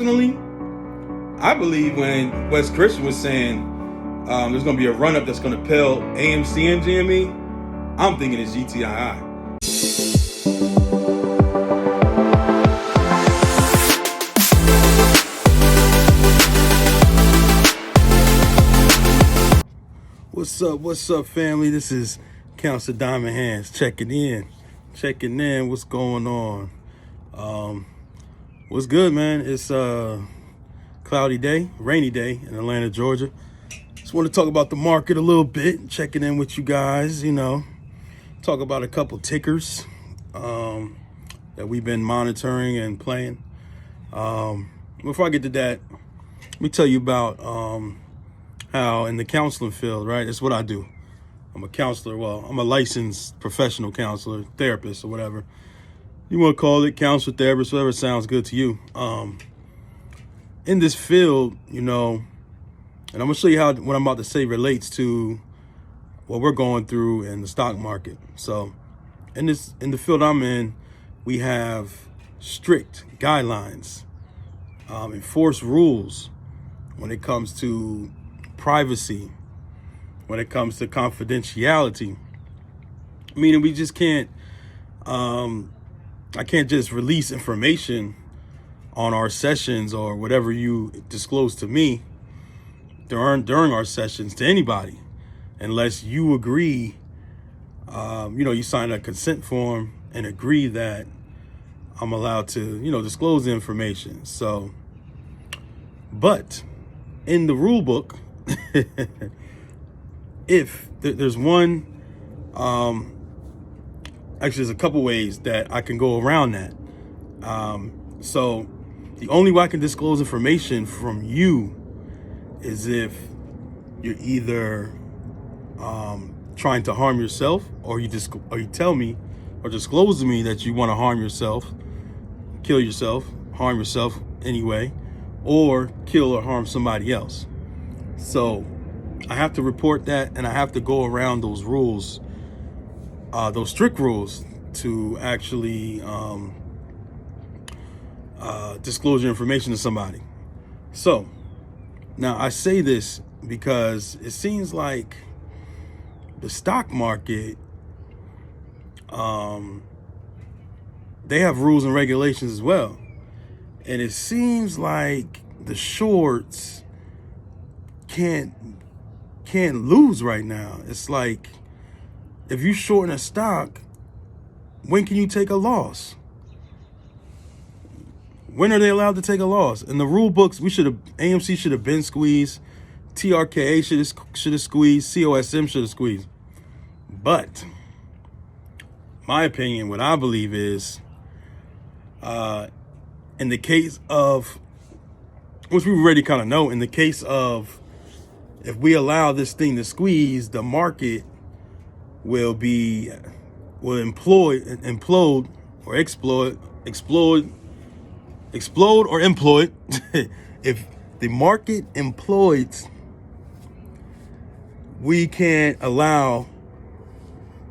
Personally, I believe when Wes Christian was saying there's going to be a run-up that's going to pale AMC and GME, I'm thinking it's GTII. What's up, family? This is Counselor Diamond Hands checking in. What's going on? What's good, man? It's a cloudy day, rainy day in Atlanta, Georgia. Just want to talk about the market a little bit, checking in with you guys, talk about a couple tickers that we've been monitoring and playing. Before I get to that, let me tell you about how in the counseling field, right? That's what I do. I'm a counselor. Well, I'm a licensed professional counselor, therapist, or whatever you want to call it, counselor, therapist, whatever sounds good to you. In this field, and I'm gonna show you how what I'm about to say relates to what we're going through in the stock market. So, in the field I'm in, we have strict guidelines, enforced rules when it comes to privacy, when it comes to confidentiality. Meaning we just can't, I can't just release information on our sessions or whatever you disclose to me during our sessions to anybody, unless you agree, you sign a consent form and agree that I'm allowed to, disclose the information. So, but in the rule book, if there's one, actually there's a couple ways that I can go around that. So the only way I can disclose information from you is if you're either trying to harm yourself, or you tell me or disclose to me that you want to harm yourself, kill yourself, harm yourself anyway, or kill or harm somebody else. So I have to report that, and I have to go around those rules, those strict rules, to actually disclose your information to somebody. So now I say this because it seems like the stock market, they have rules and regulations as well. And it seems like the shorts can't lose right now. It's like, if you shorten a stock, when can you take a loss? When are they allowed to take a loss? In the rule books, AMC should have been squeezed. TRKA should have squeezed. COSM should have squeezed. But my opinion, what I believe is, in the case of, which we already kind of know, in the case of, if we allow this thing to squeeze, the market will implode or explode or implode. If the market implodes, we can't allow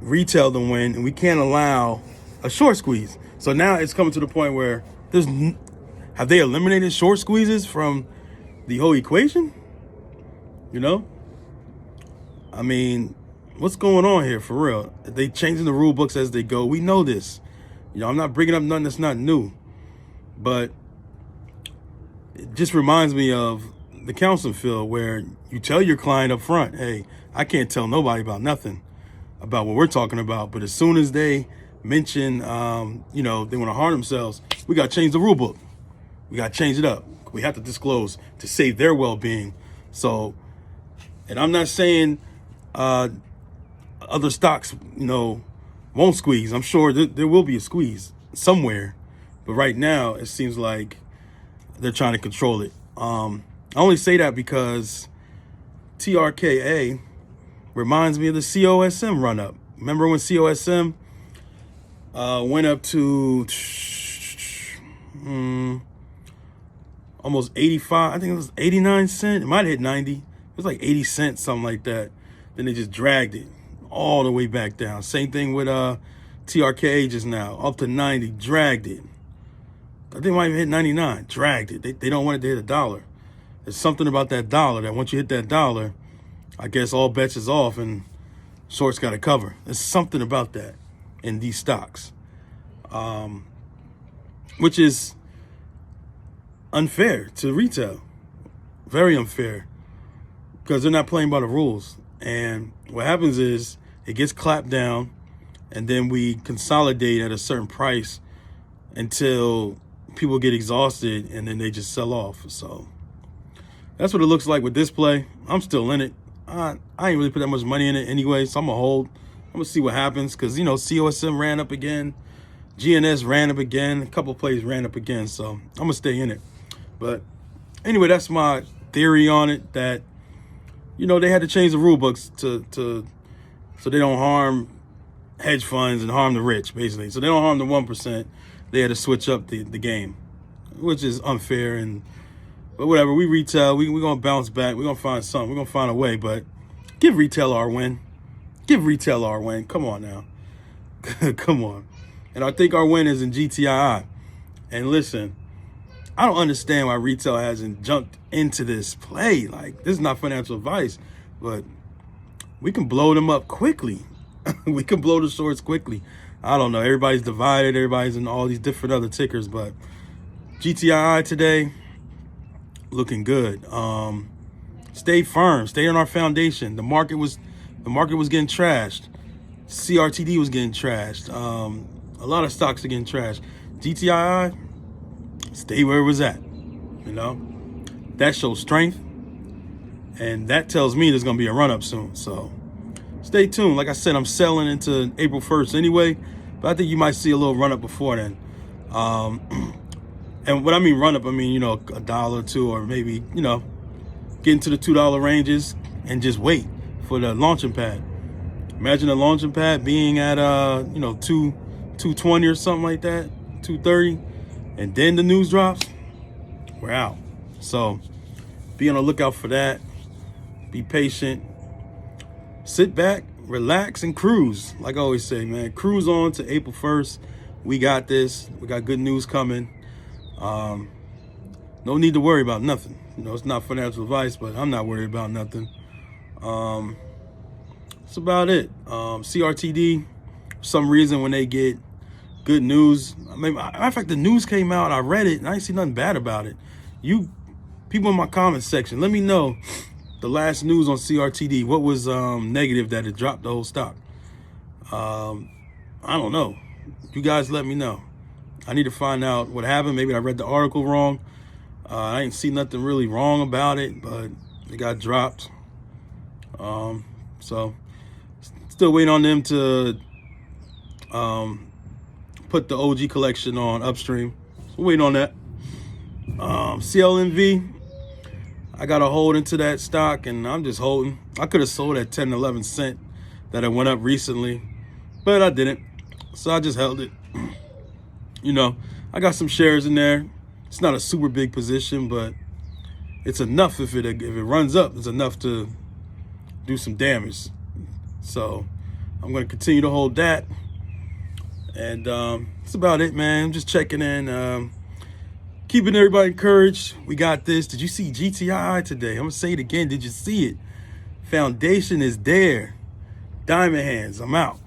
retail to win, and we can't allow a short squeeze. So now it's coming to the point where have they eliminated short squeezes from the whole equation? I mean, what's going on here for real? They changing the rule books as they go. We know this. I'm not bringing up nothing that's not new, but it just reminds me of the counseling field, where you tell your client up front, hey, I can't tell nobody about nothing about what we're talking about. But as soon as they mention, they want to harm themselves, we got to change the rule book. We got to change it up. We have to disclose to save their well-being. So, and I'm not saying other stocks, won't squeeze. I'm sure there will be a squeeze somewhere, but right now it seems like they're trying to control it. I only say that because TRKA reminds me of the COSM run up. Remember when COSM went up to almost 85? I think it was 89 cents. It might have hit 90. It was like 80 cents, something like that. Then they just dragged it all the way back down. Same thing with TRKA just now, up to 90, dragged it. I think it might even hit 99. Dragged it. They don't want it to hit $1. There's something about that dollar that once you hit that dollar, I guess all bets is off and shorts got to cover. There's something about that in these stocks, which is unfair to retail. Very unfair, because they're not playing by the rules. And what happens is it gets clapped down, and then we consolidate at a certain price until people get exhausted, and then they just sell off. So that's what it looks like with this play. I'm still in it. I ain't really put that much money in it anyway, so I'm going to hold. I'm going to see what happens because, you know, COSM ran up again. GNS ran up again. A couple plays ran up again, so I'm going to stay in it. But anyway, that's my theory on it, that, you know, they had to change the rule books so they don't harm hedge funds and harm the rich, basically. So they don't harm the 1%. They had to switch up the game, which is unfair. But whatever, we retail, we're going to bounce back. We're going to find something. We're going to find a way. But give retail our win. Give retail our win. Come on now. Come on. And I think our win is in GTII. And listen, I don't understand why retail hasn't jumped into this play. Like, this is not financial advice, but we can blow them up quickly. We can blow the shorts quickly. I don't know. Everybody's divided. Everybody's in all these different other tickers, but GTII today looking good. Stay firm. Stay on our foundation. The market was getting trashed. CRTD was getting trashed. A lot of stocks are getting trashed. GTII, stay where it was at. You know, that shows strength, and that tells me there's gonna be a run up soon. So stay tuned. Like I said, I'm selling into April 1st anyway, but I think you might see a little run up before then. And what I mean run up, I mean, you know, $1 or $2, or maybe, you know, get into the $2 ranges and just wait for the launching pad. Imagine a launching pad being at you know, 220 or something like that, 230, and then the news drops. We're out. So be on the lookout for that. Be patient. Sit back, relax, and cruise. Like I always say, man, cruise on to April 1st. We got this. We got good news coming. No need to worry about nothing. You know, it's not financial advice, but I'm not worried about nothing. That's about it. CRTD, for some reason, when they get good news, I mean, matter of fact, the news came out, I read it, and I didn't see nothing bad about it. You people in my comment section, let me know the last news on CRTD. What was negative that it dropped the whole stock? I don't know. You guys let me know. I need to find out what happened. Maybe I read the article wrong. I ain't see nothing really wrong about it, but it got dropped. So still waiting on them to put the OG collection on upstream. So waiting on that. CLNV, I got a hold into that stock, and I'm just holding. I could have sold at 10, 11 cents that it went up recently, but I didn't. So I just held it. You know, I got some shares in there. It's not a super big position, but it's enough. If it runs up, it's enough to do some damage. So I'm going to continue to hold that. And that's about it, man. I'm just checking in. Keeping everybody encouraged. We got this. Did you see GTII today? I'm going to say it again. Did you see it? Foundation is there. Diamond hands. I'm out.